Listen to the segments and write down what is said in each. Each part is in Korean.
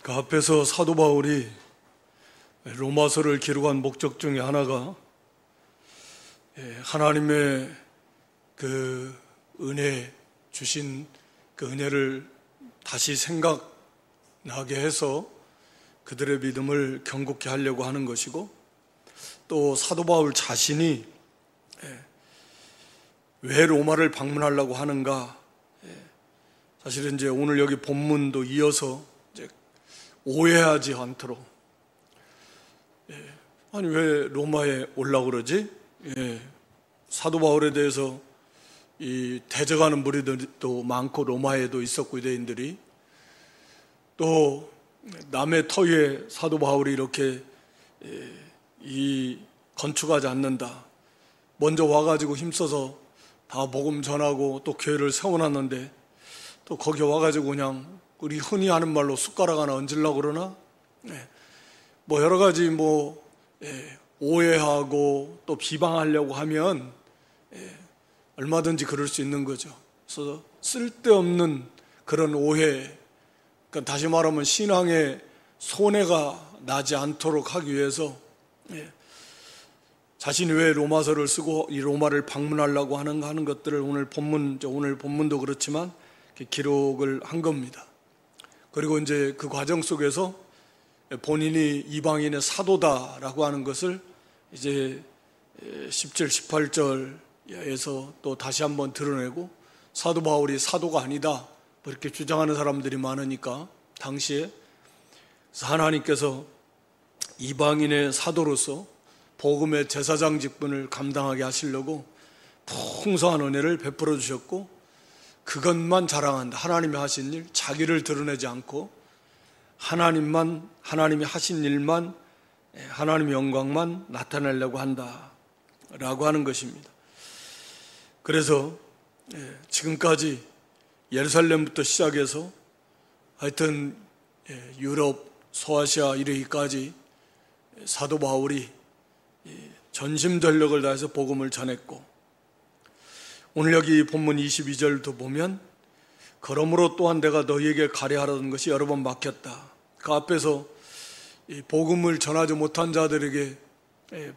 그 앞에서 사도 바울이 로마서를 기록한 목적 중에 하나가 하나님의 그 은혜 주신 그 은혜를 다시 생각나게 해서 그들의 믿음을 견고케 하려고 하는 것이고, 또 사도 바울 자신이 왜 로마를 방문하려고 하는가, 사실은 이제 오늘 여기 본문도 이어서 이제 오해하지 않도록, 아니 왜 로마에 오려고 그러지? 사도 바울에 대해서 이 대적하는 무리들도 많고 로마에도 있었고 유대인들이, 또 남의 터위에 사도 바울이 이렇게 이 건축하지 않는다, 먼저 와가지고 힘써서 다 복음 전하고 또 교회를 세워놨는데 또 거기 와가지고 그냥 우리 흔히 하는 말로 숟가락 하나 얹으려고 그러나, 뭐 여러 가지 오해하고 또 비방하려고 하면 얼마든지 그럴 수 있는 거죠. 그래서 쓸데없는 그런 오해, 그러니까 다시 말하면 신앙에 손해가 나지 않도록 하기 위해서 자신이 왜 로마서를 쓰고 이 로마를 방문하려고 하는 것들을 오늘 본문도 그렇지만 기록을 한 겁니다. 그리고 이제 그 과정 속에서 본인이 이방인의 사도다라고 하는 것을 이제 17, 18절에서 또 다시 한번 드러내고, 사도 바울이 사도가 아니다 그렇게 주장하는 사람들이 많으니까 당시에 하나님께서 이방인의 사도로서 복음의 제사장 직분을 감당하게 하시려고 풍성한 은혜를 베풀어 주셨고, 그것만 자랑한다. 하나님이 하신 일, 자기를 드러내지 않고 하나님이 하신 일만, 하나님의 영광만 나타내려고 한다라고 하는 것입니다. 그래서 지금까지 예루살렘부터 시작해서 하여튼 유럽, 소아시아 이르기까지 사도 바울이 전심전력을 다해서 복음을 전했고, 오늘 여기 본문 22절도 보면 그러므로 또한 내가 너희에게 가려하라는 것이 여러 번 막혔다. 그 앞에서 복음을 전하지 못한 자들에게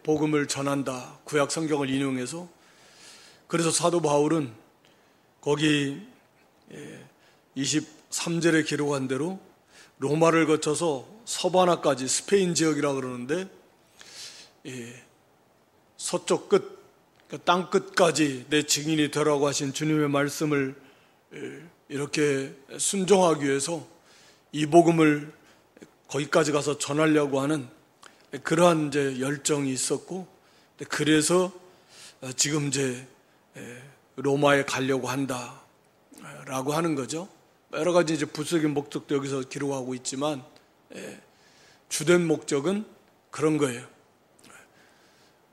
복음을 전한다, 구약 성경을 인용해서. 그래서 사도 바울은 거기 23절에 기록한 대로 로마를 거쳐서 서바나까지, 스페인 지역이라 그러는데 서쪽 끝, 땅 끝까지 내 증인이 되라고 하신 주님의 말씀을 이렇게 순종하기 위해서 이 복음을 거기까지 가서 전하려고 하는 그러한 이제 열정이 있었고, 그래서 지금 이제 로마에 가려고 한다라고 하는 거죠. 여러 가지 이제 부수적인 목적도 여기서 기록하고 있지만 주된 목적은 그런 거예요.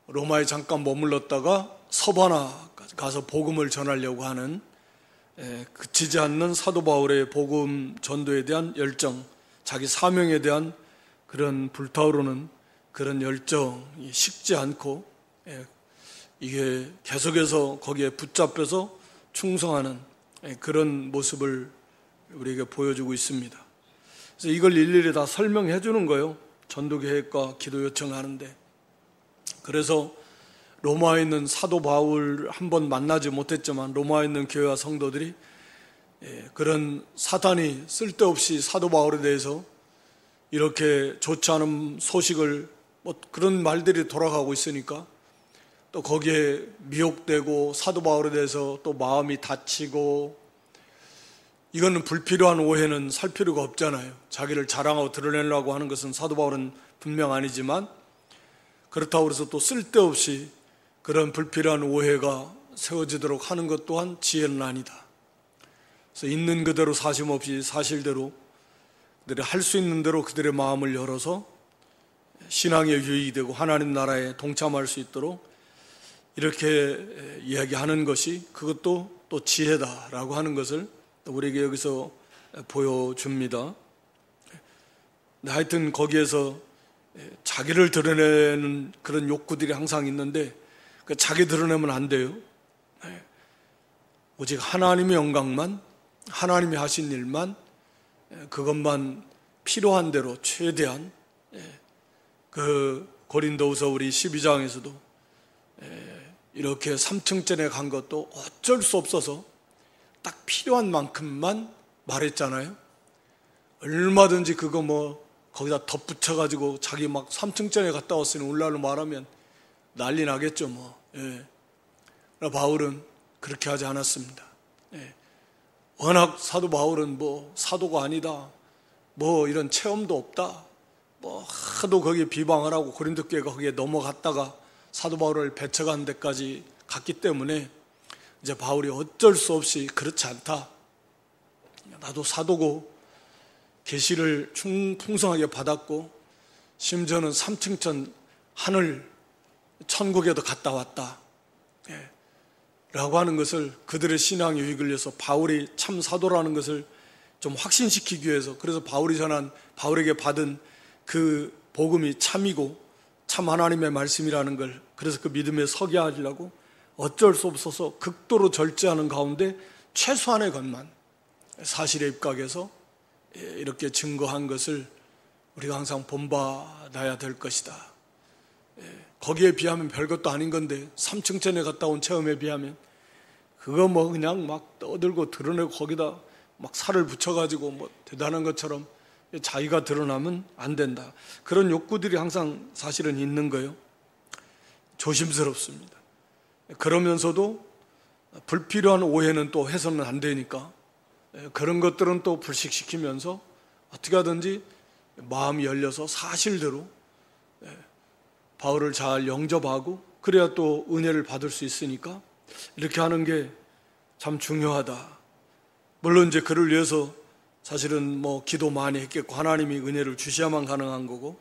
로마에 잠깐 머물렀다가 서바나까지 가서 복음을 전하려고 하는, 그치지 않는 사도 바울의 복음 전도에 대한 열정, 자기 사명에 대한 그런 불타오르는 그런 열정이 식지 않고 이게 계속해서 거기에 붙잡혀서 충성하는 그런 모습을 우리에게 보여주고 있습니다. 그래서 이걸 일일이 다 설명해 주는 거예요. 전도 계획과 기도 요청하는데. 그래서 로마에 있는 사도 바울 한 번 만나지 못했지만 로마에 있는 교회와 성도들이 그런 사탄이 쓸데없이 사도 바울에 대해서 이렇게 좋지 않은 소식을 그런 말들이 돌아가고 있으니까 또 거기에 미혹되고 사도 바울에 대해서 또 마음이 다치고, 이거는 불필요한 오해는 살 필요가 없잖아요. 자기를 자랑하고 드러내려고 하는 것은 사도 바울은 분명 아니지만, 그렇다고 해서 또 쓸데없이 그런 불필요한 오해가 세워지도록 하는 것 또한 지혜는 아니다. 그래서 있는 그대로 사심 없이 사실대로 그들이 할 수 있는 대로 그들의 마음을 열어서 신앙에 유익이 되고 하나님 나라에 동참할 수 있도록 이렇게 이야기하는 것이, 그것도 또 지혜다라고 하는 것을 우리에게 여기서 보여줍니다. 하여튼 거기에서 자기를 드러내는 그런 욕구들이 항상 있는데 자기 드러내면 안 돼요. 오직 하나님의 영광만, 하나님이 하신 일만, 그것만 필요한 대로 최대한 그 고린도후서 우리 12장에서도 이렇게 3층전에 간 것도 어쩔 수 없어서 딱 필요한 만큼만 말했잖아요. 얼마든지 그거 뭐 거기다 덧붙여가지고 자기 막 3층전에 갔다 왔으니 오늘날로 말하면 난리 나겠죠 뭐. 그러나 바울은 그렇게 하지 않았습니다. 워낙 사도 바울은 뭐 사도가 아니다, 뭐 이런 체험도 없다, 뭐 하도 거기에 비방을 하고 고린도 교회가 거기에 넘어갔다가 사도 바울을 배척한 데까지 갔기 때문에 이제 바울이 어쩔 수 없이 그렇지 않다, 나도 사도고 계시를 풍성하게 받았고 심지어는 3층천 하늘 천국에도 갔다 왔다 라고 하는 것을 그들의 신앙에 이끌려서 바울이 참 사도라는 것을 좀 확신시키기 위해서, 그래서 바울이 전한 바울에게 받은 그 복음이 참이고 참 하나님의 말씀이라는 걸, 그래서 그 믿음에 서게 하려고 어쩔 수 없어서 극도로 절제하는 가운데 최소한의 것만 사실에 입각해서 이렇게 증거한 것을 우리가 항상 본받아야 될 것이다. 거기에 비하면 별것도 아닌 건데 3층전에 갔다 온 체험에 비하면 그거 뭐 그냥 막 떠들고 드러내고 거기다 막 살을 붙여가지고 뭐 대단한 것처럼 자기가 드러나면 안 된다. 그런 욕구들이 항상 사실은 있는 거예요. 조심스럽습니다. 그러면서도 불필요한 오해는 또 해서는 안 되니까 그런 것들은 또 불식시키면서 어떻게 하든지 마음이 열려서 사실대로 바울을 잘 영접하고 그래야 또 은혜를 받을 수 있으니까 이렇게 하는 게 참 중요하다. 물론 이제 그를 위해서 사실은 뭐 기도 많이 했겠고 하나님이 은혜를 주셔야만 가능한 거고,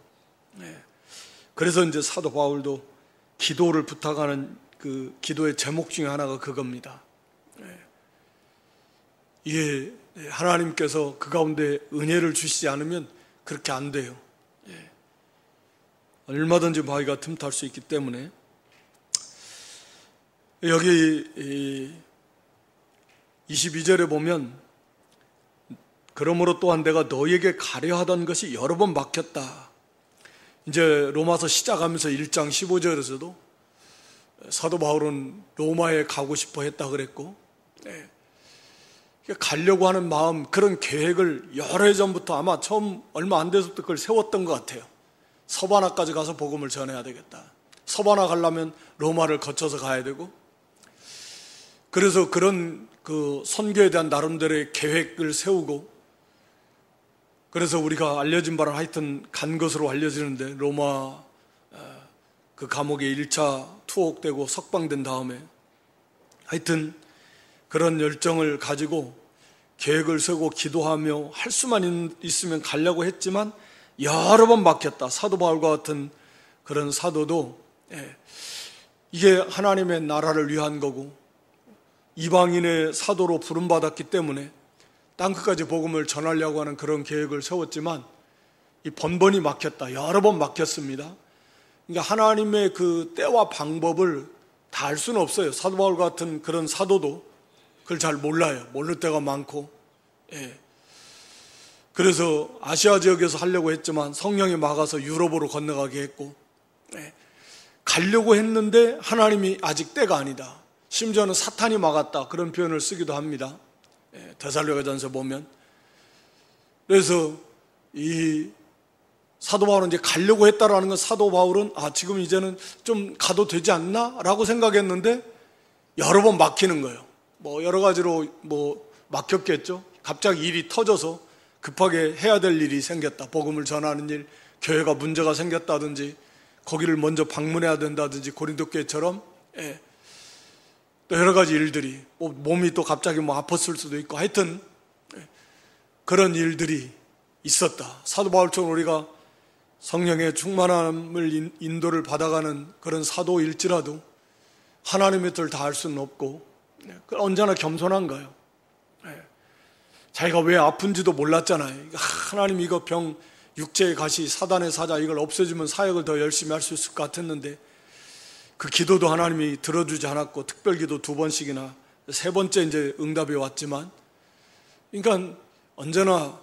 그래서 이제 사도 바울도 기도를 부탁하는 그 기도의 제목 중에 하나가 그겁니다. 이게 하나님께서 그 가운데 은혜를 주시지 않으면 그렇게 안 돼요. 얼마든지 마귀가 틈탈 수 있기 때문에 여기 22절에 보면 그러므로 또한 내가 너에게 가려 하던 것이 여러 번 막혔다. 이제 로마서 시작하면서 1장 15절에서도 사도 바울은 로마에 가고 싶어 했다 그랬고, 가려고 하는 마음, 그런 계획을 여러 해 전부터 아마 처음 얼마 안 돼서부터 그걸 세웠던 것 같아요. 서바나까지 가서 복음을 전해야 되겠다. 서바나 가려면 로마를 거쳐서 가야 되고, 그래서 그런 그 선교에 대한 나름대로의 계획을 세우고, 그래서 우리가 알려진 바는 하여튼 간 것으로 알려지는데 로마 그 감옥에 1차 투옥되고 석방된 다음에 하여튼 그런 열정을 가지고 계획을 세우고 기도하며 할 수만 있으면 가려고 했지만 여러 번 막혔다. 사도 바울과 같은 그런 사도도 이게 하나님의 나라를 위한 거고 이방인의 사도로 부름받았기 때문에 땅끝까지 복음을 전하려고 하는 그런 계획을 세웠지만 이 번번이 막혔다. 여러 번 막혔습니다. 그러니까 하나님의 그 때와 방법을 다 알 수는 없어요. 사도 바울 같은 그런 사도도 그걸 잘 몰라요. 모를 때가 많고. 그래서 아시아 지역에서 하려고 했지만 성령이 막아서 유럽으로 건너가게 했고, 가려고 했는데 하나님이 아직 때가 아니다. 심지어는 사탄이 막았다. 그런 표현을 쓰기도 합니다. 데살로니가전서 보면. 그래서 이 사도 바울은 이제 가려고 했다라는 건 사도 바울은 지금 이제는 좀 가도 되지 않나? 라고 생각했는데 여러 번 막히는 거예요. 뭐 여러 가지로 뭐 막혔겠죠. 갑자기 일이 터져서 급하게 해야 될 일이 생겼다. 복음을 전하는 일, 교회가 문제가 생겼다든지 거기를 먼저 방문해야 된다든지 고린도 교회처럼 또 여러 가지 일들이 몸이 또 갑자기 뭐 아팠을 수도 있고 하여튼 그런 일들이 있었다. 사도 바울처럼 우리가 성령의 충만함을 인도를 받아가는 그런 사도일지라도 하나님의 뜻을 다 알 수는 없고 언제나 겸손한가요? 자기가 왜 아픈지도 몰랐잖아요. 하나님 이거 병, 육체의 가시, 사단의 사자 이걸 없애주면 사역을 더 열심히 할 수 있을 것 같았는데 그 기도도 하나님이 들어주지 않았고 특별기도 2번씩이나 3번째 이제 응답이 왔지만, 그러니까 언제나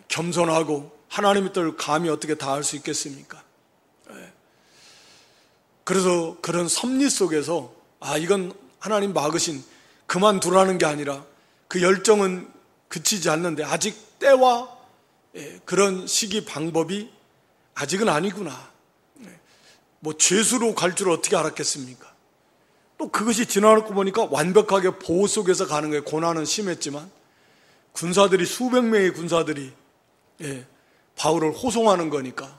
겸손하고 하나님의 뜻을 감히 어떻게 다 할 수 있겠습니까? 그래서 그런 섭리 속에서 이건 하나님 막으신, 그만두라는 게 아니라 그 열정은 그치지 않는데 아직 때와 그런 시기 방법이 아직은 아니구나. 뭐 죄수로 갈 줄 어떻게 알았겠습니까? 또 그것이 지나고 보니까 완벽하게 보호 속에서 가는 거예요. 고난은 심했지만 군사들이, 수백 명의 군사들이 바울을 호송하는 거니까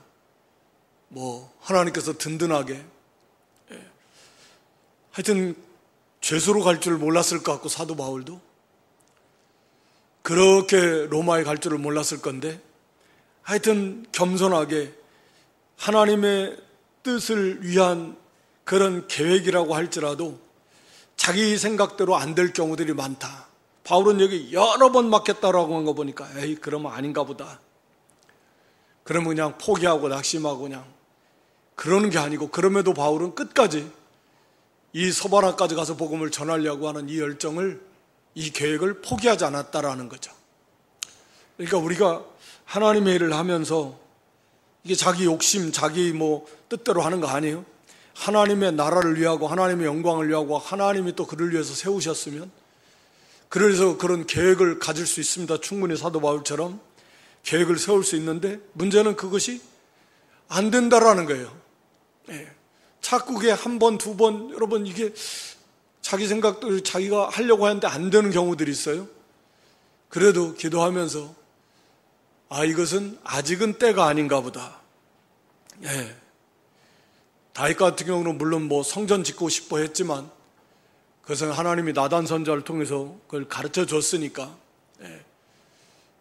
뭐 하나님께서 든든하게, 하여튼 죄수로 갈 줄 몰랐을 것 같고, 사도 바울도 그렇게 로마에 갈 줄을 몰랐을 건데 하여튼 겸손하게 하나님의 뜻을 위한 그런 계획이라고 할지라도 자기 생각대로 안 될 경우들이 많다. 바울은 여기 여러 번 막혔다라고 한 거 보니까 그러면 아닌가 보다. 그러면 그냥 포기하고 낙심하고 그냥 그러는 게 아니고, 그럼에도 바울은 끝까지 이 서바나까지 가서 복음을 전하려고 하는 이 열정을, 이 계획을 포기하지 않았다라는 거죠. 그러니까 우리가 하나님의 일을 하면서 이게 자기 욕심, 자기 뭐 뜻대로 하는 거 아니에요. 하나님의 나라를 위하고 하나님의 영광을 위하고 하나님이 또 그를 위해서 세우셨으면 그래서 그런 계획을 가질 수 있습니다. 충분히 사도 바울처럼 계획을 세울 수 있는데 문제는 그것이 안 된다라는 거예요. 자꾸 그게 한 번, 두 번, 여러분 이게 자기 생각대로 자기가 하려고 하는데 안 되는 경우들이 있어요. 그래도 기도하면서 이것은 아직은 때가 아닌가 보다. 다윗 같은 경우는 물론 뭐 성전 짓고 싶어 했지만 그것은 하나님이 나단 선지자를 통해서 그걸 가르쳐 줬으니까.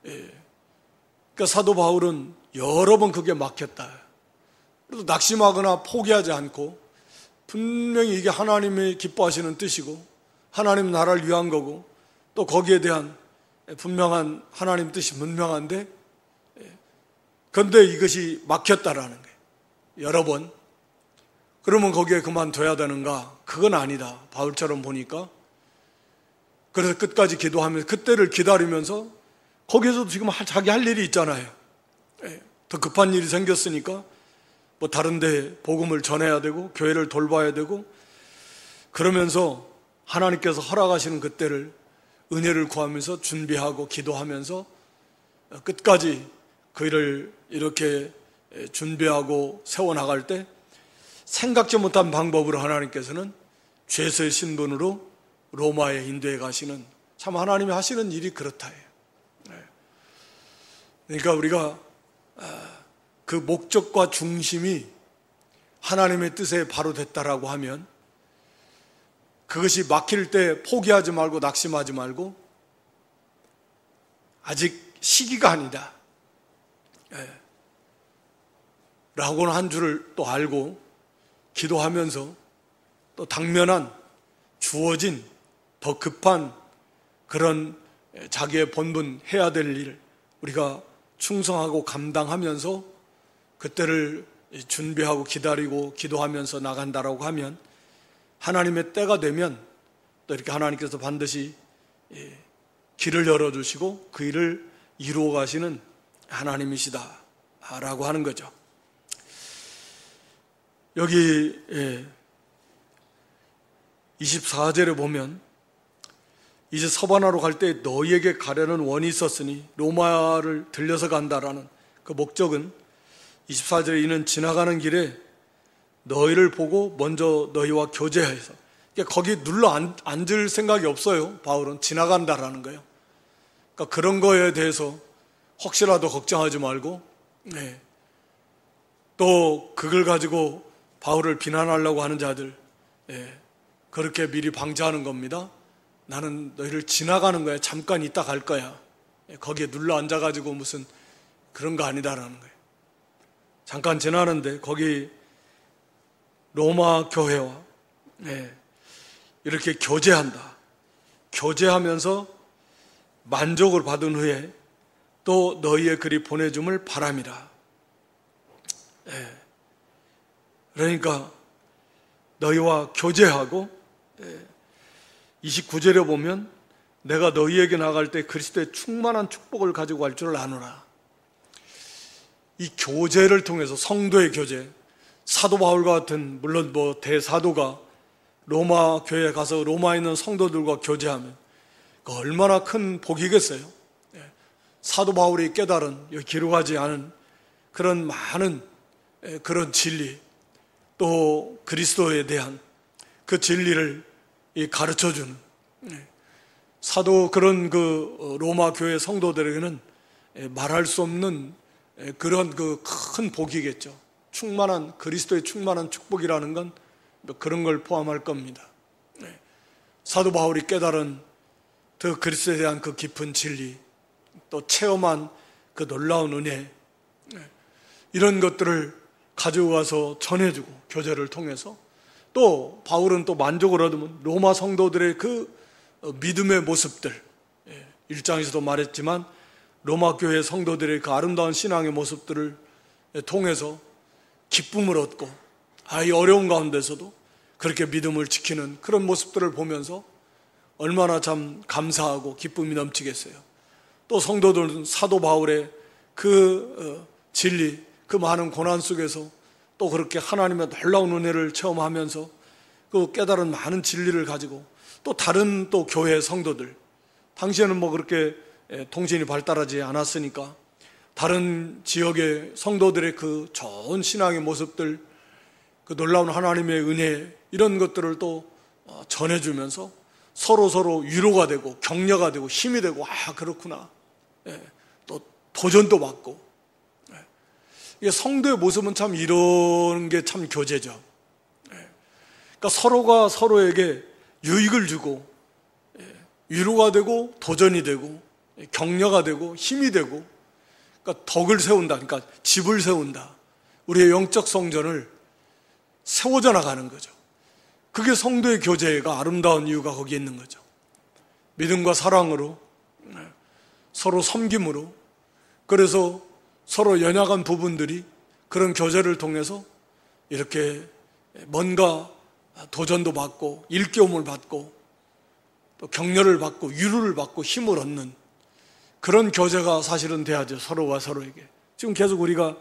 그러니까 사도 바울은 여러 번 그게 막혔다. 그래도 낙심하거나 포기하지 않고 분명히 이게 하나님이 기뻐하시는 뜻이고 하나님 나라를 위한 거고 또 거기에 대한 분명한 하나님 뜻이 분명한데, 그런데 이것이 막혔다라는 거예요. 여러 번. 그러면 거기에 그만둬야 되는가? 그건 아니다. 바울처럼 보니까. 그래서 끝까지 기도하면서 그때를 기다리면서 거기에서도 지금 자기 할 일이 있잖아요. 더 급한 일이 생겼으니까 뭐 다른 데 복음을 전해야 되고 교회를 돌봐야 되고, 그러면서 하나님께서 허락하시는 그때를 은혜를 구하면서 준비하고 기도하면서 끝까지 그 일을 이렇게 준비하고 세워나갈 때 생각지 못한 방법으로 하나님께서는 죄수의 신분으로 로마에 인도해 가시는, 참 하나님이 하시는 일이 그렇다 해요. 그러니까 우리가 그 목적과 중심이 하나님의 뜻에 바로 됐다라고 하면 그것이 막힐 때 포기하지 말고 낙심하지 말고 아직 시기가 아니다 라고는 한 줄을 또 알고 기도하면서 또 당면한 주어진 더 급한 그런 자기의 본분 해야 될 일 우리가 충성하고 감당하면서 그때를 준비하고 기다리고 기도하면서 나간다라고 하면 하나님의 때가 되면 또 이렇게 하나님께서 반드시 길을 열어주시고 그 일을 이루어 가시는 하나님이시다 라고 하는 거죠. 여기 24절에 보면 이제 서바나로 갈 때 너희에게 가려는 원이 있었으니 로마를 들려서 간다라는 그 목적은 24절에 이는 지나가는 길에 너희를 보고 먼저 너희와 교제해서, 그러니까 거기 눌러 앉을 생각이 없어요. 바울은 지나간다라는 거예요. 그러니까 그런 거에 대해서 혹시라도 걱정하지 말고 또 그걸 가지고 바울을 비난하려고 하는 자들 그렇게 미리 방지하는 겁니다. 나는 너희를 지나가는 거야. 잠깐 있다 갈 거야. 거기에 눌러 앉아가지고 무슨 그런 거 아니다라는 거예요. 잠깐 지나는데 거기 로마 교회와 이렇게 교제한다. 교제하면서 만족을 받은 후에 또 너희의 글이 보내줌을 바람이라. 그러니까 너희와 교제하고 29절에 보면 내가 너희에게 나갈 때 그리스도의 충만한 축복을 가지고 갈 줄 아노라. 이 교제를 통해서, 성도의 교제, 사도 바울과 같은, 물론 대사도가 로마 교회에 가서 로마에 있는 성도들과 교제하면 얼마나 큰 복이겠어요. 사도 바울이 깨달은, 기록하지 않은 그런 많은 그런 진리, 또 그리스도에 대한 그 진리를 가르쳐주는 사도, 그런 그 로마 교회 성도들에게는 말할 수 없는 그런 그 큰 복이겠죠. 충만한, 그리스도의 충만한 축복이라는 건 그런 걸 포함할 겁니다. 사도 바울이 깨달은 그 그리스도에 대한 그 깊은 진리, 또 체험한 그 놀라운 은혜, 이런 것들을 가지고 가서 전해주고, 교제를 통해서 또 바울은 또 만족을 얻으면 로마 성도들의 그 믿음의 모습들, 1장에서도 말했지만 로마 교회 성도들의 그 아름다운 신앙의 모습들을 통해서 기쁨을 얻고, 이 어려운 가운데서도 그렇게 믿음을 지키는 그런 모습들을 보면서 얼마나 참 감사하고 기쁨이 넘치겠어요. 또 성도들은 사도 바울의 그 진리, 그 많은 고난 속에서 또 그렇게 하나님의 놀라운 은혜를 체험하면서 그 깨달은 많은 진리를 가지고, 또 다른 또 교회 성도들, 당시에는 그렇게 통신이 발달하지 않았으니까 다른 지역의 성도들의 그 좋은 신앙의 모습들, 그 놀라운 하나님의 은혜, 이런 것들을 또 전해주면서 서로 위로가 되고 격려가 되고 힘이 되고, 그렇구나, 또 도전도 받고. 이게 성도의 모습은 참 이런 게 참 교제죠. 그러니까 서로가 서로에게 유익을 주고, 위로가 되고 도전이 되고 격려가 되고 힘이 되고, 그러니까 덕을 세운다, 그러니까 집을 세운다, 우리의 영적 성전을 세워져 나가는 거죠. 그게 성도의 교제가 아름다운 이유가 거기에 있는 거죠. 믿음과 사랑으로, 서로 섬김으로, 그래서 서로 연약한 부분들이 그런 교제를 통해서 이렇게 뭔가 도전도 받고 일깨움을 받고 또 격려를 받고 위로를 받고 힘을 얻는 그런 교제가 사실은 돼야죠. 서로가 서로에게. 지금 계속 우리가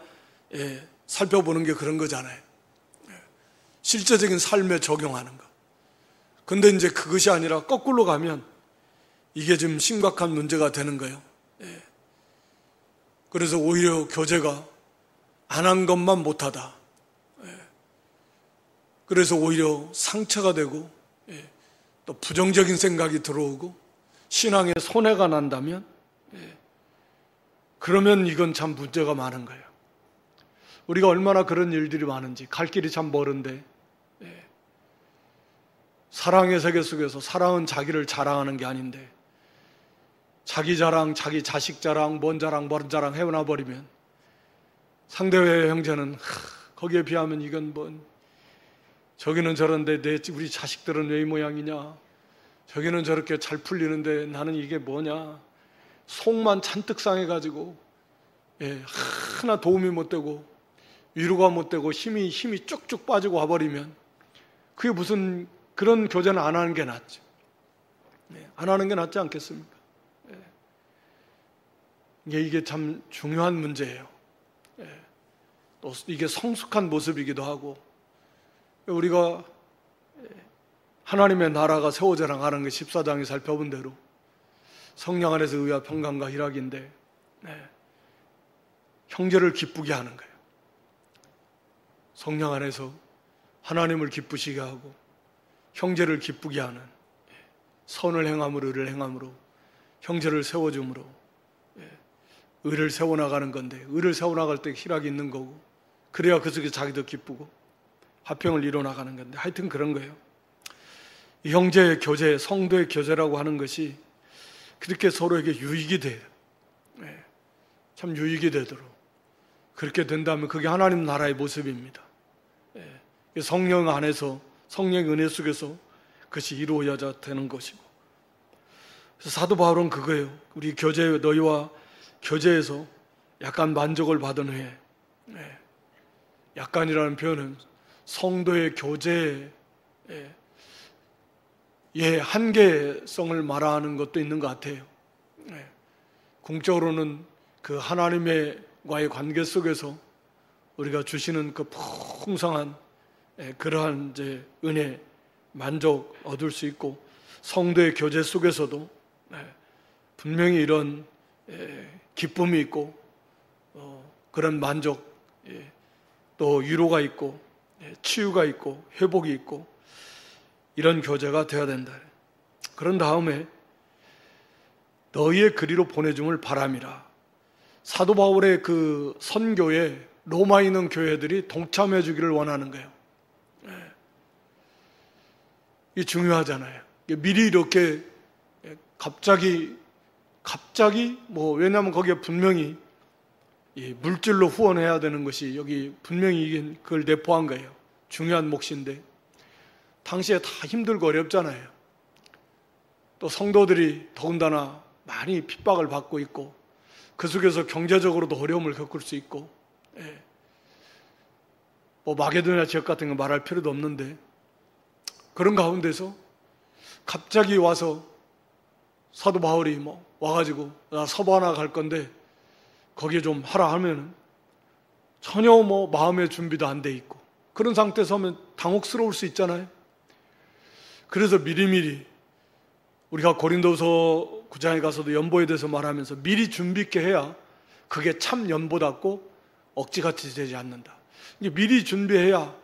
살펴보는 게 그런 거잖아요. 실제적인 삶에 적용하는 거. 근데 이제 그것이 아니라 거꾸로 가면 이게 좀 심각한 문제가 되는 거예요. 그래서 오히려 교제가 안 한 것만 못하다. 그래서 오히려 상처가 되고 또 부정적인 생각이 들어오고 신앙에 손해가 난다면, 그러면 이건 참 문제가 많은 거예요. 우리가 얼마나 그런 일들이 많은지, 갈 길이 참 멀은데 사랑의 세계 속에서 사랑은 자기를 자랑하는 게 아닌데 자기 자랑, 자기 자식 자랑, 뭔 자랑 해오나 버리면 상대의 형제는 거기에 비하면 이건 저기는 저런데 우리 자식들은 왜 이 모양이냐, 저기는 저렇게 잘 풀리는데 나는 이게 뭐냐, 속만 잔뜩 상해가지고 하나 도움이 못 되고 위로가 못 되고 힘이 쭉쭉 빠지고 와버리면 그게 무슨, 그런 교제는 안 하는 게 낫죠. 안 하는 게 낫지 않겠습니까? 이게 참 중요한 문제예요. 또 이게 성숙한 모습이기도 하고, 우리가 하나님의 나라가 세워져 나가는 게 14장에 살펴본 대로 성령 안에서 의와 평강과 희락인데, 형제를 기쁘게 하는 거예요. 성령 안에서 하나님을 기쁘시게 하고 형제를 기쁘게 하는, 선을 행함으로 의를 행함으로 형제를 세워줌으로 의를 세워나가는 건데, 의를 세워나갈 때 희락이 있는 거고, 그래야 그 속에 자기도 기쁘고 화평을 이뤄나가는 건데, 하여튼 그런 거예요. 이 형제의 교제, 성도의 교제라고 하는 것이 그렇게 서로에게 유익이 돼요. 참 유익이 되도록 그렇게 된다면 그게 하나님 나라의 모습입니다. 성령 안에서, 성령의 은혜 속에서 그것이 이루어져야 되는 것이고, 그래서 사도 바울은 그거예요. 우리 교제, 너희와 교제에서 약간 만족을 받은 후에, 약간이라는 표현은 성도의 교제의 한계성을 말하는 것도 있는 것 같아요. 공적으로는 그 하나님의 하나님과의 관계 속에서 우리가 주시는 그 풍성한 그러한 이제 은혜, 만족 얻을 수 있고, 성도의 교제 속에서도 분명히 이런 기쁨이 있고 그런 만족, 또 위로가 있고 치유가 있고 회복이 있고 이런 교제가 되어야 된다. 그런 다음에 너희의 그리로 보내줌을 바람이라. 사도 바울의 그 선교에 로마에 있는 교회들이 동참해 주기를 원하는 거예요. 이게 중요하잖아요. 미리 이렇게 갑자기 왜냐하면 거기에 분명히 물질로 후원해야 되는 것이 여기 분명히 그걸 내포한 거예요. 중요한 몫인데 당시에 다 힘들고 어렵잖아요. 또 성도들이 더군다나 많이 핍박을 받고 있고 그 속에서 경제적으로도 어려움을 겪을 수 있고, 마게도냐 지역 같은 거 말할 필요도 없는데 그런 가운데서 갑자기 와서 사도 바울이 와가지고 나 서바나 갈 건데 거기에 좀 하라 하면은 전혀 마음의 준비도 안 돼 있고 그런 상태에서 하면 당혹스러울 수 있잖아요. 그래서 미리미리 우리가 고린도서 9장에 가서도 연보에 대해서 말하면서 미리 준비 있게 해야 그게 참 연보답고 억지같이 되지 않는다. 미리 준비해야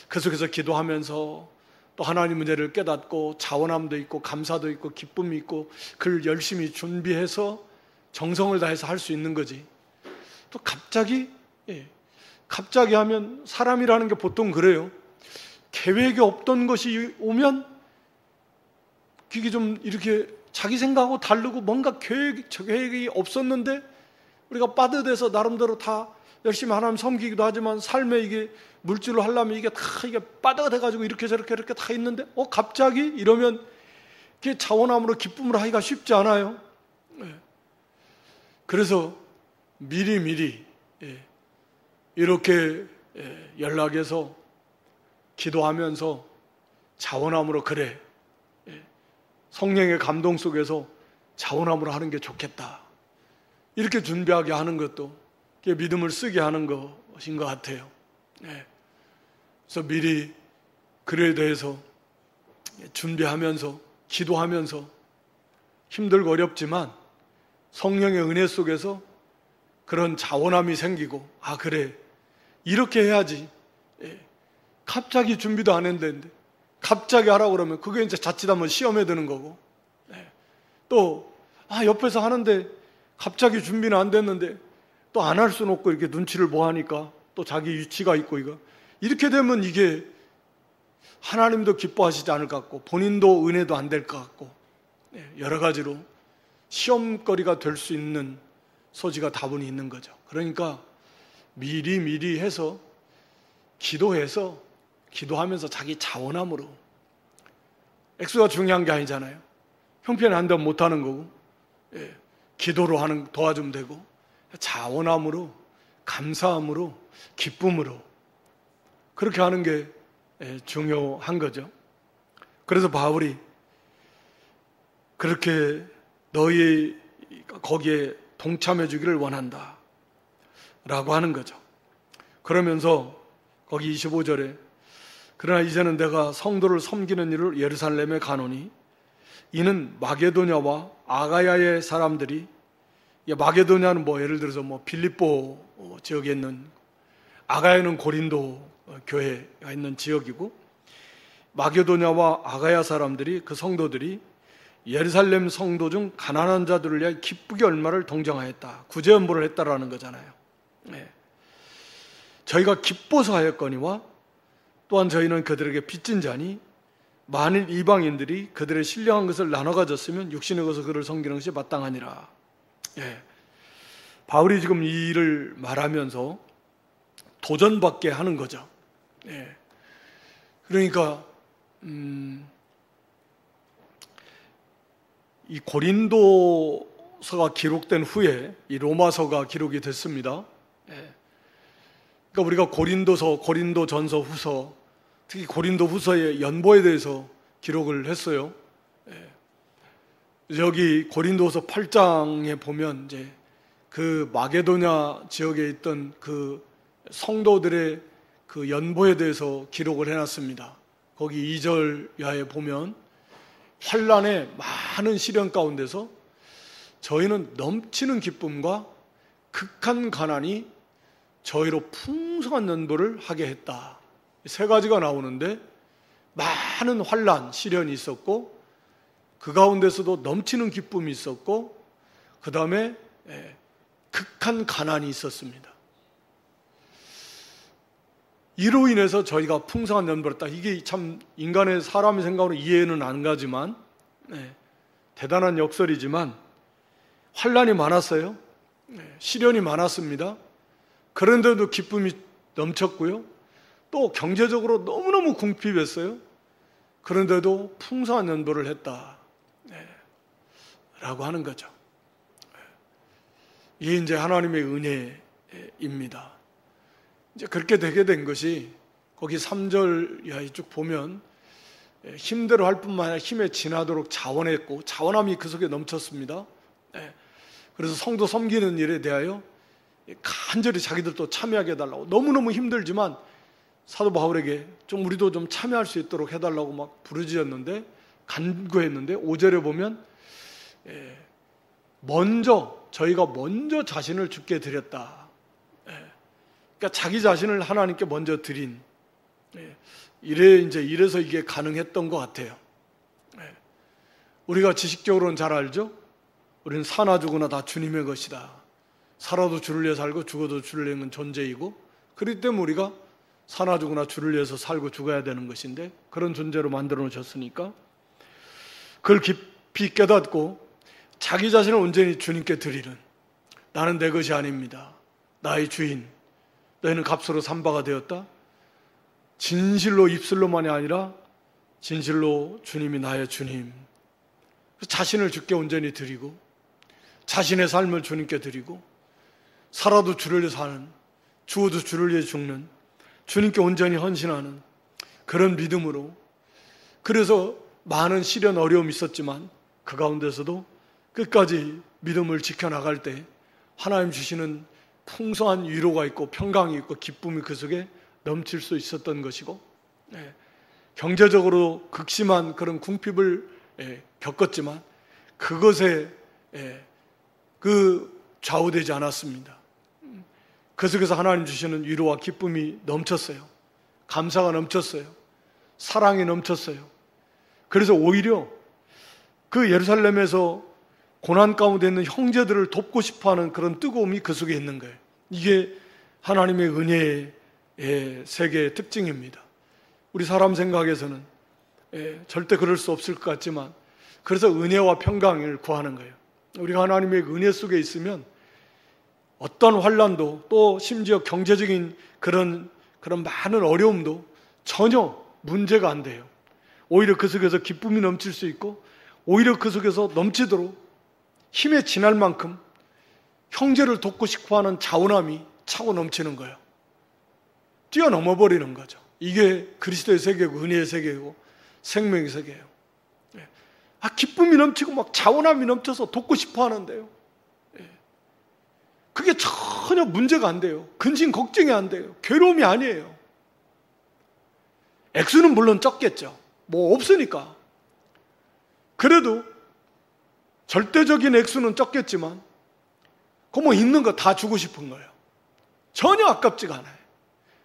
그 속에서 기도하면서 또 하나님 문제를 깨닫고 자원함도 있고 감사도 있고 기쁨이 있고 그걸 열심히 준비해서 정성을 다해서 할 수 있는 거지. 또 갑자기 하면 사람이라는 게 보통 그래요. 계획이 없던 것이 오면 그게 좀 이렇게 자기 생각하고 다르고 뭔가 계획이 없었는데 우리가 빠듯해서 나름대로 다 열심히 하나님 섬기기도 하지만 삶에 이게 물질로 하려면 이게 다 이게 빠듯해가지고 이렇게 저렇게 다 있는데 갑자기 이러면 그게 자원함으로 기쁨으로 하기가 쉽지 않아요. 그래서 미리 이렇게 연락해서 기도하면서 자원함으로 그래 성령의 감동 속에서 자원함으로 하는 게 좋겠다 이렇게 준비하게 하는 것도 믿음을 쓰게 하는 것인 것 같아요. 그래서 미리 글에 대해서 준비하면서 기도하면서 힘들고 어렵지만 성령의 은혜 속에서 그런 자원함이 생기고 그래 이렇게 해야지. 갑자기 준비도 안 했는데 갑자기 하라고 그러면 그게 이제 자칫하면 시험에 드는 거고, 또 옆에서 하는데 갑자기 준비는 안 됐는데 또 안 할 수는 없고 이렇게 눈치를 보하니까 또 자기 위치가 있고 이렇게 되면 이게 하나님도 기뻐하시지 않을 것 같고 본인도 은혜도 안 될 것 같고 여러 가지로 시험거리가 될 수 있는 소지가 다분히 있는 거죠. 그러니까 미리 해서 기도하면서 자기 자원함으로, 액수가 중요한 게 아니잖아요. 형편이 안 되면 못하는 거고 기도로 도와주면 되고 자원함으로 감사함으로 기쁨으로 그렇게 하는 게 중요한 거죠. 그래서 바울이 그렇게 너희 거기에 동참해 주기를 원한다 라고 하는 거죠. 그러면서 거기 25절에 그러나 이제는 내가 성도를 섬기는 일을 예루살렘에 가노니 이는 마게도냐와 아가야의 사람들이, 마게도냐는 예를 들어서 빌립보 지역에 있는, 아가야는 고린도 교회가 있는 지역이고, 마게도냐와 아가야 사람들이, 그 성도들이 예루살렘 성도 중 가난한 자들을 위하여 기쁘게 얼마를 동정하였다, 구제연보를 했다라는 거잖아요. 저희가 기뻐서 하였거니와 또한 저희는 그들에게 빚진 자니 만일 이방인들이 그들의 신령한 것을 나눠 가졌으면 육신의 것을 그를 섬기는 것이 마땅하니라. 바울이 지금 이 일을 말하면서 도전받게 하는 거죠. 그러니까 이 고린도서가 기록된 후에 이 로마서가 기록이 됐습니다. 그러니까 우리가 고린도서, 고린도전서, 후서, 특히 고린도후서의 연보에 대해서 기록을 했어요. 여기 고린도서 8장에 보면 이제 그 마게도냐 지역에 있던 그 성도들의 그 연보에 대해서 기록을 해놨습니다. 거기 2절 야에 보면 환난의 많은 시련 가운데서 저희는 넘치는 기쁨과 극한 가난이 저희로 풍성한 연보를 하게 했다. 세 가지가 나오는데 많은 환난, 시련이 있었고 그 가운데서도 넘치는 기쁨이 있었고 그 다음에 극한 가난이 있었습니다. 이로 인해서 저희가 풍성한 연보를 했다. 이게 참 인간의 사람의 생각으로 이해는 안 가지만 대단한 역설이지만 환난이 많았어요. 시련이 많았습니다. 그런데도 기쁨이 넘쳤고요. 또 경제적으로 너무너무 궁핍했어요. 그런데도 풍성한 연보를 했다. 라고 하는 거죠. 이게 이제 하나님의 은혜입니다. 이제 그렇게 되게 된 것이 거기 3절 이하에 쭉 보면 힘대로 할 뿐만 아니라 힘에 지나도록 자원했고 자원함이 그 속에 넘쳤습니다. 그래서 성도 섬기는 일에 대하여 간절히 자기들도 참여하게 해달라고 너무너무 힘들지만 사도 바울에게 좀 우리도 좀 참여할 수 있도록 해달라고 막 부르짖었는데 간구했는데 5절에 보면 저희가 먼저 자신을 주께 드렸다. 그러니까 자기 자신을 하나님께 먼저 드린 이래서 이게 가능했던 것 같아요. 우리가 지식적으로는 잘 알죠? 우리는 사나 죽으나 다 주님의 것이다. 살아도 주를 위해 살고 죽어도 주를 위한 존재이고 그렇기 때문에 우리가 사나 죽으나 주를 위해서 살고 죽어야 되는 것인데 그런 존재로 만들어 놓으셨으니까 그걸 깊이 깨닫고 자기 자신을 온전히 주님께 드리는 나는 내 것이 아닙니다. 나의 주인 너희는 값으로 산 바가 되었다. 진실로 입술로만이 아니라 진실로 주님이 나의 주님. 자신을 주께 온전히 드리고 자신의 삶을 주님께 드리고 살아도 주를 위해 사는 죽어도 주를 위해 죽는 주님께 온전히 헌신하는 그런 믿음으로 그래서 많은 시련 어려움이 있었지만 그 가운데서도 끝까지 믿음을 지켜나갈 때 하나님 주시는 풍성한 위로가 있고 평강이 있고 기쁨이 그 속에 넘칠 수 있었던 것이고 경제적으로 극심한 그런 궁핍을 겪었지만 그것에 좌우되지 않았습니다. 그 속에서 하나님 주시는 위로와 기쁨이 넘쳤어요. 감사가 넘쳤어요. 사랑이 넘쳤어요. 그래서 오히려 그 예루살렘에서 고난 가운데 있는 형제들을 돕고 싶어하는 그런 뜨거움이 그 속에 있는 거예요. 이게 하나님의 은혜의 세계의 특징입니다. 우리 사람 생각에서는 절대 그럴 수 없을 것 같지만 그래서 은혜와 평강을 구하는 거예요. 우리가 하나님의 은혜 속에 있으면 어떤 환난도 또 심지어 경제적인 그런 많은 어려움도 전혀 문제가 안 돼요. 오히려 그 속에서 기쁨이 넘칠 수 있고 오히려 그 속에서 넘치도록 힘에 지날 만큼 형제를 돕고 싶어하는 자원함이 차고 넘치는 거예요. 뛰어넘어 버리는 거죠. 이게 그리스도의 세계고 은혜의 세계고 생명의 세계예요. 기쁨이 넘치고 막 자원함이 넘쳐서 돕고 싶어 하는데요. 그게 전혀 문제가 안 돼요. 근심 걱정이 안 돼요. 괴로움이 아니에요. 액수는 물론 적겠죠. 뭐 없으니까. 그래도 절대적인 액수는 적겠지만 그 뭐 있는 거 다 주고 싶은 거예요. 전혀 아깝지가 않아요.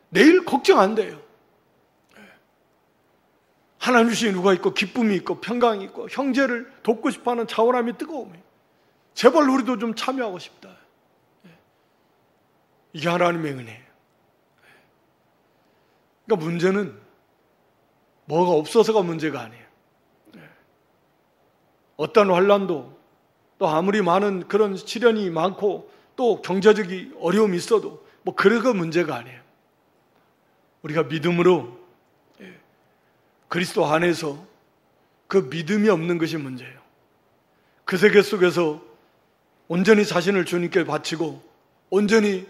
내일 걱정 안 돼요. 하나님 주신 누가 있고 기쁨이 있고 평강이 있고 형제를 돕고 싶어하는 자원함이 뜨거움이 제발 우리도 좀 참여하고 싶다. 이게 하나님의 은혜예요. 그러니까 문제는 뭐가 없어서가 문제가 아니에요. 어떤 환난도 또 아무리 많은 그런 시련이 많고 또 경제적인 어려움이 있어도 뭐 그래가 문제가 아니에요. 우리가 믿음으로 그리스도 안에서 그 믿음이 없는 것이 문제예요. 그 세계 속에서 온전히 자신을 주님께 바치고 온전히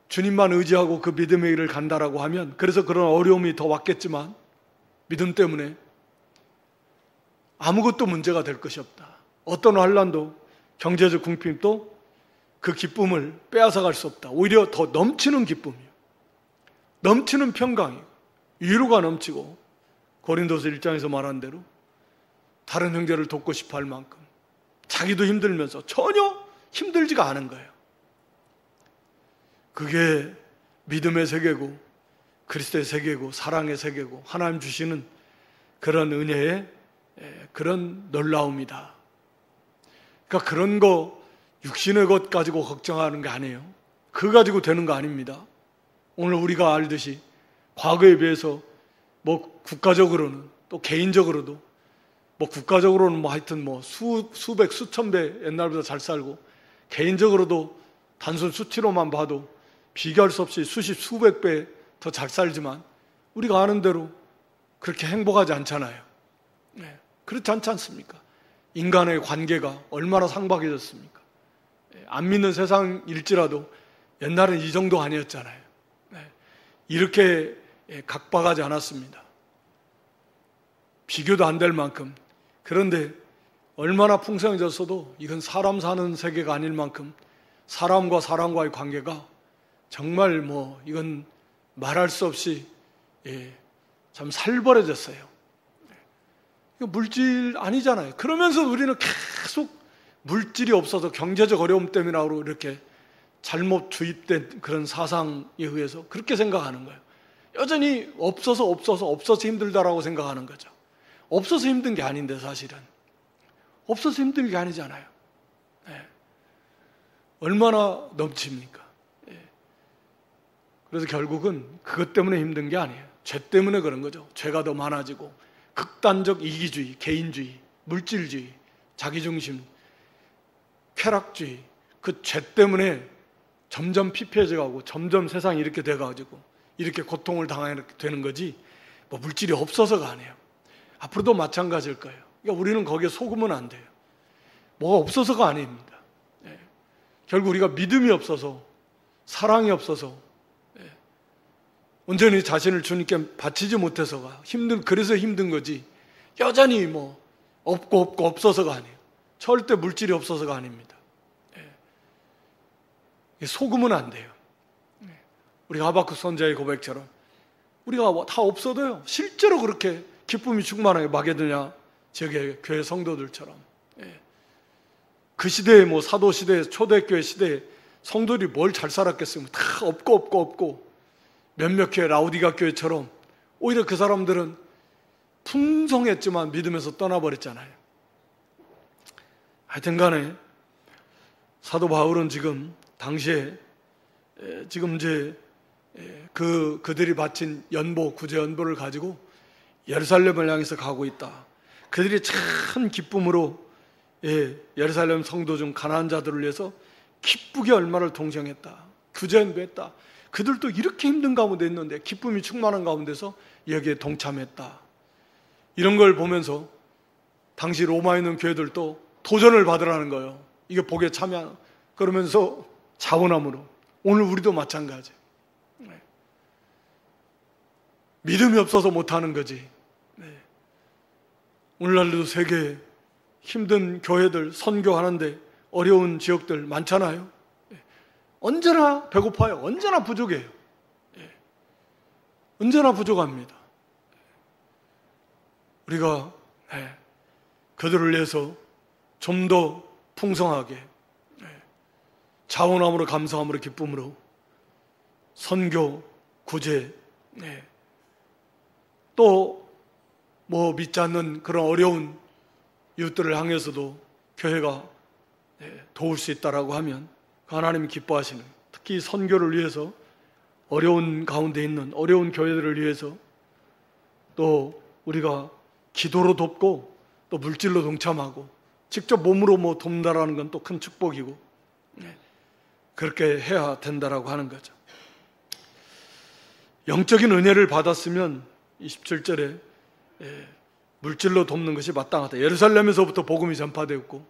주님만 의지하고 그 믿음의 길을 간다라고 하면 그래서 그런 어려움이 더 왔겠지만 믿음 때문에 아무것도 문제가 될 것이 없다. 어떤 환난도 경제적 궁핍도 그 기쁨을 빼앗아갈 수 없다. 오히려 더 넘치는 기쁨이요, 넘치는 평강이고 위로가 넘치고, 고린도서 1장에서 말한 대로 다른 형제를 돕고 싶어 할 만큼 자기도 힘들면서 전혀 힘들지가 않은 거예요. 그게 믿음의 세계고 그리스도의 세계고 사랑의 세계고 하나님 주시는 그런 은혜의 그런 놀라움이다. 그러니까 그런 거 육신의 것 가지고 걱정하는 게 아니에요. 그거 가지고 되는 거 아닙니다. 오늘 우리가 알듯이 과거에 비해서 뭐 국가적으로는 또 개인적으로도 뭐 국가적으로는 뭐 하여튼 뭐 수백 수천 배 옛날보다 잘 살고, 개인적으로도 단순 수치로만 봐도 비교할 수 없이 수십 수백 배 더 잘 살지만 우리가 아는 대로 그렇게 행복하지 않잖아요. 그렇지 않지 않습니까? 인간의 관계가 얼마나 상박해졌습니까? 안 믿는 세상일지라도 옛날엔 이 정도 아니었잖아요. 이렇게 각박하지 않았습니다. 비교도 안 될 만큼. 그런데 얼마나 풍성해졌어도 이건 사람 사는 세계가 아닐 만큼 사람과 사람과의 관계가 정말 뭐 이건 말할 수 없이 참 살벌해졌어요. 이거 물질 아니잖아요. 그러면서 우리는 계속 물질이 없어서 경제적 어려움 때문이라고 이렇게 잘못 주입된 그런 사상에 의해서 그렇게 생각하는 거예요. 여전히 없어서 힘들다라고 생각하는 거죠. 없어서 힘든 게 아닌데 사실은 없어서 힘든 게 아니잖아요. 얼마나 넘칩니까? 그래서 결국은 그것 때문에 힘든 게 아니에요. 죄 때문에 그런 거죠. 죄가 더 많아지고 극단적 이기주의, 개인주의, 물질주의, 자기중심, 쾌락주의, 그 죄 때문에 점점 피폐해져가고 점점 세상이 이렇게 돼가지고 이렇게 고통을 당하게 되는 거지, 뭐 물질이 없어서가 아니에요. 앞으로도 마찬가지일 거예요. 그러니까 우리는 거기에 속으면 안 돼요. 뭐가 없어서가 아닙니다. 결국 우리가 믿음이 없어서, 사랑이 없어서, 온전히 자신을 주님께 바치지 못해서가 그래서 힘든 거지, 여전히 뭐 없고 없어서가 아니에요. 절대 물질이 없어서가 아닙니다. 속으면 안 돼요. 우리 하박국 선지자의 고백처럼 우리가 다 없어도요, 실제로 그렇게 기쁨이 충만하게 마게도냐 지역의 교회 성도들처럼. 그 시대에 뭐 사도 시대, 초대교회 시대에 성도들이 뭘 잘 살았겠어요. 다 없고 몇몇 교회, 라우디가 교회처럼 오히려 그 사람들은 풍성했지만 믿으면서 떠나버렸잖아요. 하여튼 간에 사도 바울은 지금 당시에 지금 이제 그들이 바친 구제 연보를 가지고 예루살렘을 향해서 가고 있다. 그들이 참 기쁨으로 예루살렘 성도 중 가난한 자들을 위해서 기쁘게 얼마를 동정했다. 구제 연보했다. 그들도 이렇게 힘든 가운데 있는데 기쁨이 충만한 가운데서 여기에 동참했다. 이런 걸 보면서 당시 로마에 있는 교회들도 도전을 받으라는 거예요. 이게 복에 참여하는. 그러면서 자원함으로 오늘 우리도 마찬가지. 믿음이 없어서 못하는 거지. 오늘날도 세계에 힘든 교회들 선교하는데 어려운 지역들 많잖아요. 언제나 배고파요. 언제나 부족해요. 언제나 부족합니다. 우리가 그들을 위해서 좀 더 풍성하게 자원함으로, 감사함으로, 기쁨으로 선교, 구제, 또 뭐 믿지 않는 그런 어려운 이웃들을 향해서도 교회가 도울 수 있다라고 하면 하나님이 기뻐하시는, 특히 선교를 위해서 어려운 가운데 있는 어려운 교회들을 위해서 또 우리가 기도로 돕고 또 물질로 동참하고 직접 몸으로 뭐 돕는다라는 건 또 큰 축복이고 그렇게 해야 된다라고 하는 거죠. 영적인 은혜를 받았으면 27절에 물질로 돕는 것이 마땅하다. 예루살렘에서부터 복음이 전파되었고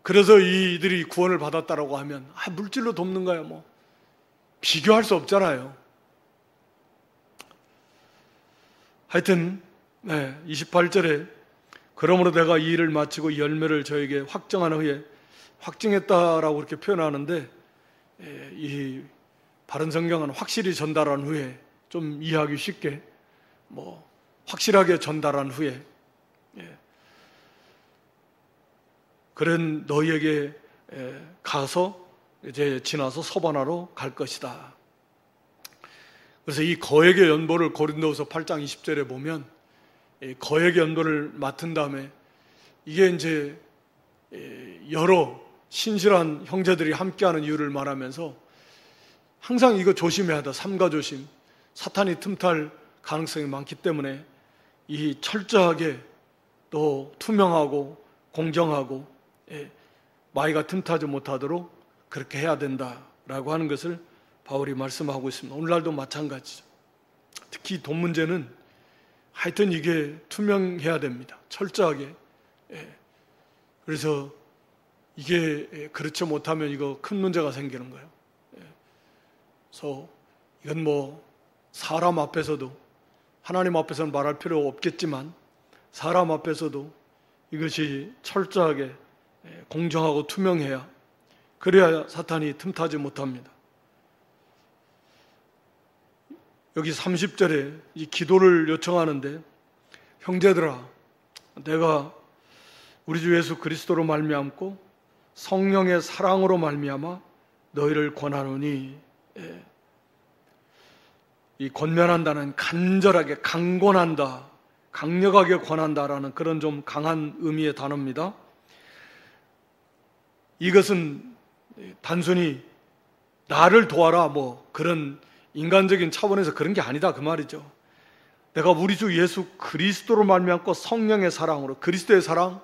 그래서 이들이 구원을 받았다라고 하면 물질로 돕는 거야 뭐 비교할 수 없잖아요. 하여튼 28절에 그러므로 내가 이 일을 마치고 이 열매를 저에게 확정한 후에 확증했다라고 그렇게 표현하는데, 이 바른 성경은 확실히 전달한 후에, 좀 이해하기 쉽게 확실하게 전달한 후에, 그런 너희에게 가서 이제 지나서 서바나로 갈 것이다. 그래서 이 거액의 연보를 고린도후서 8장 20절에 보면, 거액의 연보를 맡은 다음에 이게 이제 여러 신실한 형제들이 함께하는 이유를 말하면서 항상 이거 조심해야 한다. 삼가 조심. 사탄이 틈탈 가능성이 많기 때문에 이 철저하게 또 투명하고 공정하고 마귀가 틈타지 못하도록 그렇게 해야 된다라고 하는 것을 바울이 말씀하고 있습니다. 오늘날도 마찬가지죠. 특히 돈 문제는 하여튼 이게 투명해야 됩니다. 철저하게. 그래서 이게 그렇지 못하면 이거 큰 문제가 생기는 거예요. 그래서 이건 사람 앞에서도, 하나님 앞에서는 말할 필요 없겠지만 사람 앞에서도 이것이 철저하게 공정하고 투명해야, 그래야 사탄이 틈타지 못합니다. 여기 30절에 이 기도를 요청하는데, 형제들아, 내가 우리 주 예수 그리스도로 말미암고 성령의 사랑으로 말미암아 너희를 권하노니, 이 권면한다는 간절하게 강권한다, 강력하게 권한다라는 그런 좀 강한 의미의 단어입니다. 이것은 단순히 나를 도와라 그런 인간적인 차원에서 그런 게 아니다 그 말이죠. 내가 우리 주 예수 그리스도로 말미암고 성령의 사랑으로, 그리스도의 사랑,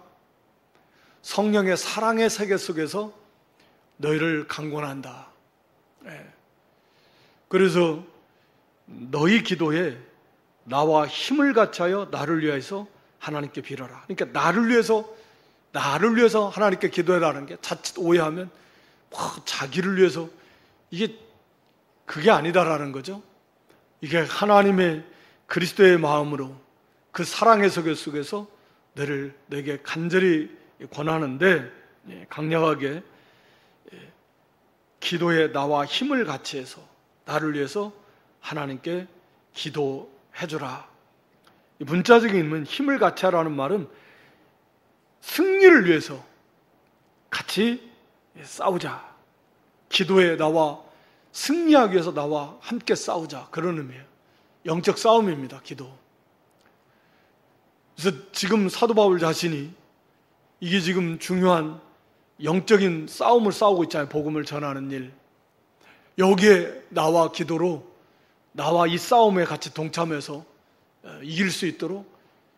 성령의 사랑의 세계 속에서 너희를 강권한다. 그래서 너희 기도에 나와 힘을 같이하여 나를 위해서 하나님께 빌어라. 그러니까 나를 위해서 하나님께 기도해라는 게, 자칫 오해하면 자기를 위해서, 그게 아니다라는 거죠. 이게 하나님의 그리스도의 마음으로 그 사랑의 세계 속에서 내게 간절히 권하는데, 강력하게 기도에 나와 힘을 같이 해서 나를 위해서 하나님께 기도해주라. 문자적인 의미는 힘을 같이 하라는 말은 승리를 위해서 같이 싸우자. 기도에 나와 승리하기 위해서 나와 함께 싸우자. 그런 의미예요. 영적 싸움입니다, 기도. 그래서 지금 사도 바울 자신이 이게 지금 중요한 영적인 싸움을 싸우고 있잖아요. 복음을 전하는 일. 여기에 나와 기도로, 나와 이 싸움에 같이 동참해서 이길 수 있도록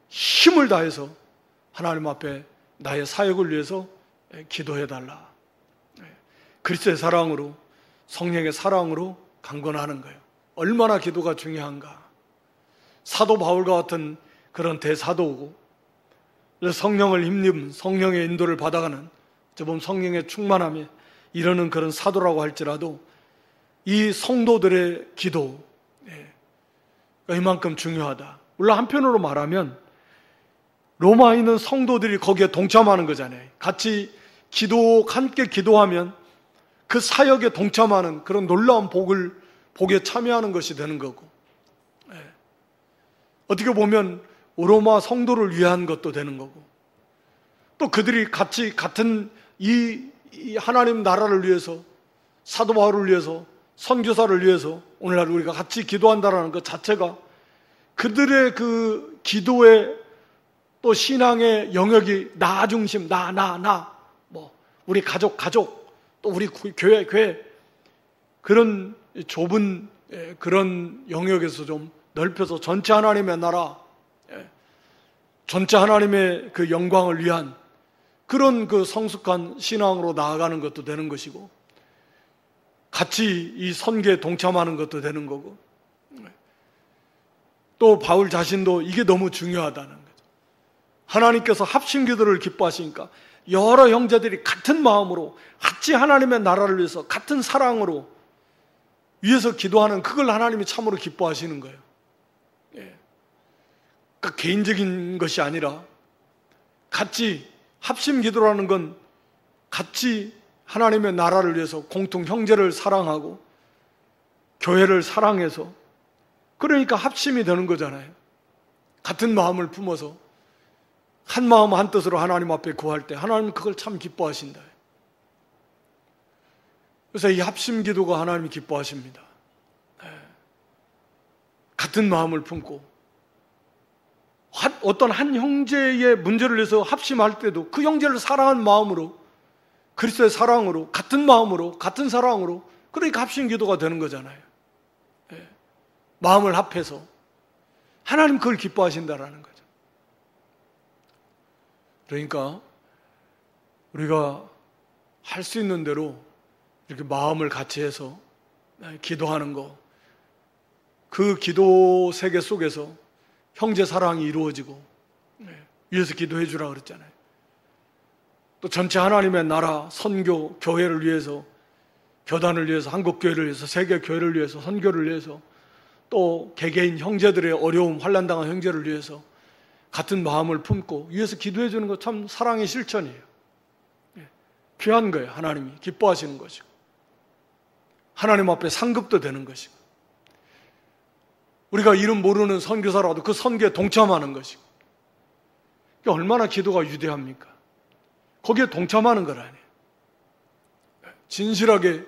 힘을 다해서 하나님 앞에 나의 사역을 위해서 기도해달라. 그리스도의 사랑으로, 성령의 사랑으로 강권하는 거예요. 얼마나 기도가 중요한가. 사도 바울과 같은 그런 대사도고, 성령을 힘입은, 성령의 인도를 받아가는, 저번 성령의 충만함에 이르는 그런 사도라고 할지라도 이 성도들의 기도, 이만큼 중요하다. 물론 한편으로 말하면 로마에 있는 성도들이 거기에 동참하는 거잖아요. 같이 함께 기도하면 그 사역에 동참하는 그런 놀라운 복에 참여하는 것이 되는 거고, 어떻게 보면 로마 성도를 위한 것도 되는 거고, 또 그들이 같은 이 하나님 나라를 위해서, 사도 바울을 위해서, 선교사를 위해서 오늘날 우리가 같이 기도한다는 것 자체가 그들의 그 기도의 또 신앙의 영역이 나 중심, 우리 가족, 또 우리 교회, 그런 좁은 그런 영역에서 좀 넓혀서 전체 하나님의 나라, 전체 하나님의 그 영광을 위한 그런 그 성숙한 신앙으로 나아가는 것도 되는 것이고, 같이 이 선교에 동참하는 것도 되는 거고, 또 바울 자신도 이게 너무 중요하다는 거죠. 하나님께서 합심기도를 기뻐하시니까 여러 형제들이 같은 마음으로 같이 하나님의 나라를 위해서 같은 사랑으로 위해서 기도하는, 그걸 하나님이 참으로 기뻐하시는 거예요. 그러니까 개인적인 것이 아니라 같이 합심기도라는 건 같이 하나님의 나라를 위해서 공통 형제를 사랑하고 교회를 사랑해서, 그러니까 합심이 되는 거잖아요. 같은 마음을 품어서 한 마음 한 뜻으로 하나님 앞에 구할 때 하나님은 그걸 참 기뻐하신다. 그래서 이 합심 기도가 하나님이 기뻐하십니다. 같은 마음을 품고 어떤 한 형제의 문제를 위해서 합심할 때도 그 형제를 사랑하는 마음으로, 그리스도의 사랑으로, 같은 마음으로, 같은 사랑으로, 그러니까 합심 기도가 되는 거잖아요. 마음을 합해서 하나님 그걸 기뻐하신다라는 거죠. 그러니까 우리가 할 수 있는 대로 이렇게 마음을 같이 해서 기도하는 거, 그 기도 세계 속에서 형제 사랑이 이루어지고 위해서 기도해 주라 그랬잖아요. 또 전체 하나님의 나라, 선교, 교회를 위해서, 교단을 위해서, 한국교회를 위해서, 세계교회를 위해서, 선교를 위해서, 또 개개인 형제들의 어려움, 환난당한 형제를 위해서 같은 마음을 품고 위해서 기도해 주는 것 참 사랑의 실천이에요. 귀한 거예요. 하나님이 기뻐하시는 것이고, 하나님 앞에 상급도 되는 것이고, 우리가 이름 모르는 선교사라도 그 선교에 동참하는 것이고, 얼마나 기도가 위대합니까? 거기에 동참하는 거라니. 진실하게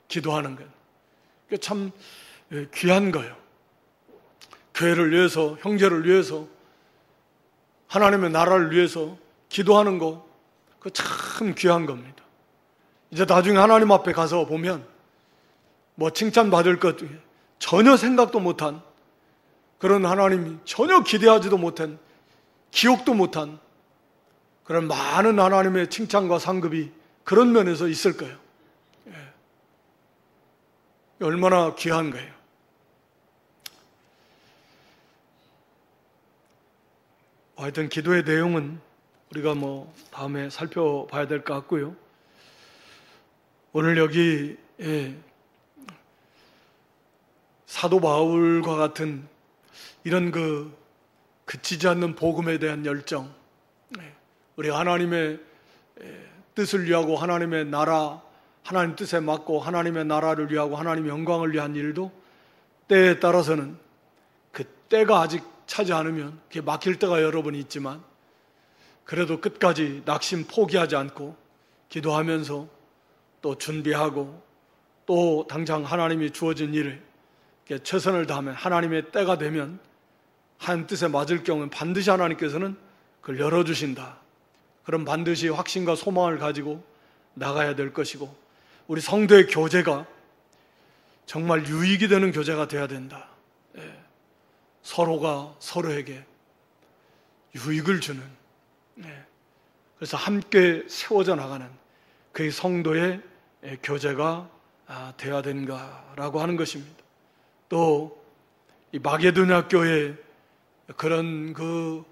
기도하는 것. 참 귀한 거예요. 교회를 위해서, 형제를 위해서, 하나님의 나라를 위해서 기도하는 거, 그거 참 귀한 겁니다. 이제 나중에 하나님 앞에 가서 보면 뭐 칭찬받을 것 전혀 생각도 못한, 그런 하나님이 전혀 기대하지도 못한, 기억도 못한 그런 많은 하나님의 칭찬과 상급이 그런 면에서 있을 거예요. 얼마나 귀한 거예요. 하여튼 기도의 내용은 우리가 뭐 다음에 살펴봐야 될 것 같고요. 오늘 여기 사도 바울과 같은 이런 그치지 않는 복음에 대한 열정, 우리 하나님의 뜻을 위하고 하나님의 나라, 하나님 뜻에 맞고 하나님의 나라를 위하고 하나님의 영광을 위한 일도 때에 따라서는 그 때가 아직 차지 않으면 그게 막힐 때가 여러 번 있지만, 그래도 끝까지 낙심 포기하지 않고 기도하면서 또 준비하고 또 당장 하나님이 주어진 일을 최선을 다하면 하나님의 때가 되면 하나님 뜻에 맞을 경우는 반드시 하나님께서는 그걸 열어주신다. 그럼 반드시 확신과 소망을 가지고 나가야 될 것이고, 우리 성도의 교제가 정말 유익이 되는 교제가 돼야 된다. 서로가 서로에게 유익을 주는, 그래서 함께 세워져 나가는 그 성도의 교제가 돼야 되는가라고 하는 것입니다. 또 이 마게도냐 교회 그런 그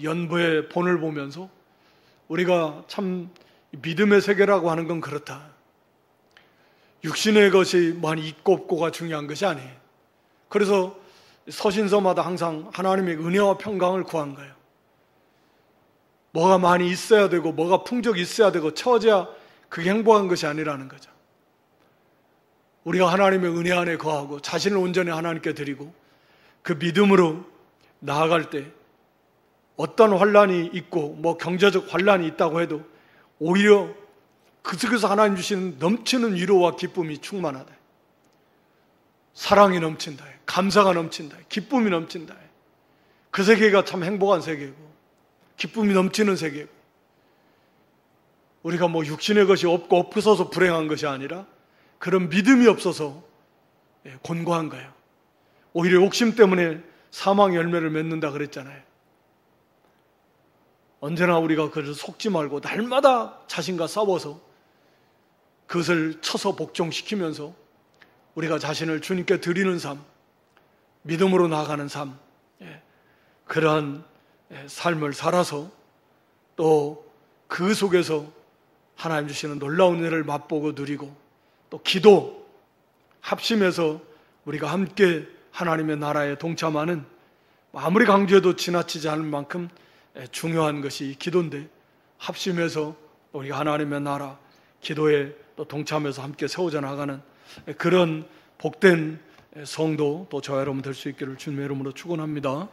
연부의 본을 보면서 우리가 참 믿음의 세계라고 하는 건 그렇다. 육신의 것이 많이 있고 없고가 중요한 것이 아니에요. 그래서 서신서마다 항상 하나님의 은혜와 평강을 구한 거예요. 뭐가 많이 있어야 되고 뭐가 풍족이 있어야 되고 채워져야 그게 행복한 것이 아니라는 거죠. 우리가 하나님의 은혜 안에 거하고 자신을 온전히 하나님께 드리고 그 믿음으로 나아갈 때 어떤 환난이 있고 뭐 경제적 환난이 있다고 해도 오히려 그 속에서 하나님 주시는 넘치는 위로와 기쁨이 충만하다. 사랑이 넘친다. 감사가 넘친다. 기쁨이 넘친다. 그 세계가 참 행복한 세계고 기쁨이 넘치는 세계고, 우리가 뭐 육신의 것이 없고 없어서 불행한 것이 아니라 그런 믿음이 없어서 곤고한 거예요. 오히려 욕심 때문에 사망 열매를 맺는다 그랬잖아요. 언제나 우리가 그를 속지 말고 날마다 자신과 싸워서 그것을 쳐서 복종시키면서 우리가 자신을 주님께 드리는 삶, 믿음으로 나아가는 삶, 그러한 삶을 살아서 또 그 속에서 하나님 주시는 놀라운 은혜를 맛보고 누리고, 또 기도, 합심해서 우리가 함께 하나님의 나라에 동참하는, 아무리 강조해도 지나치지 않을 만큼 중요한 것이 기도인데, 합심해서 우리가 하나님의 나라, 기도에 또 동참해서 함께 세워져 나가는 그런 복된 성도 또 저와 여러분 될 수 있기를 주님의 이름으로 축원합니다.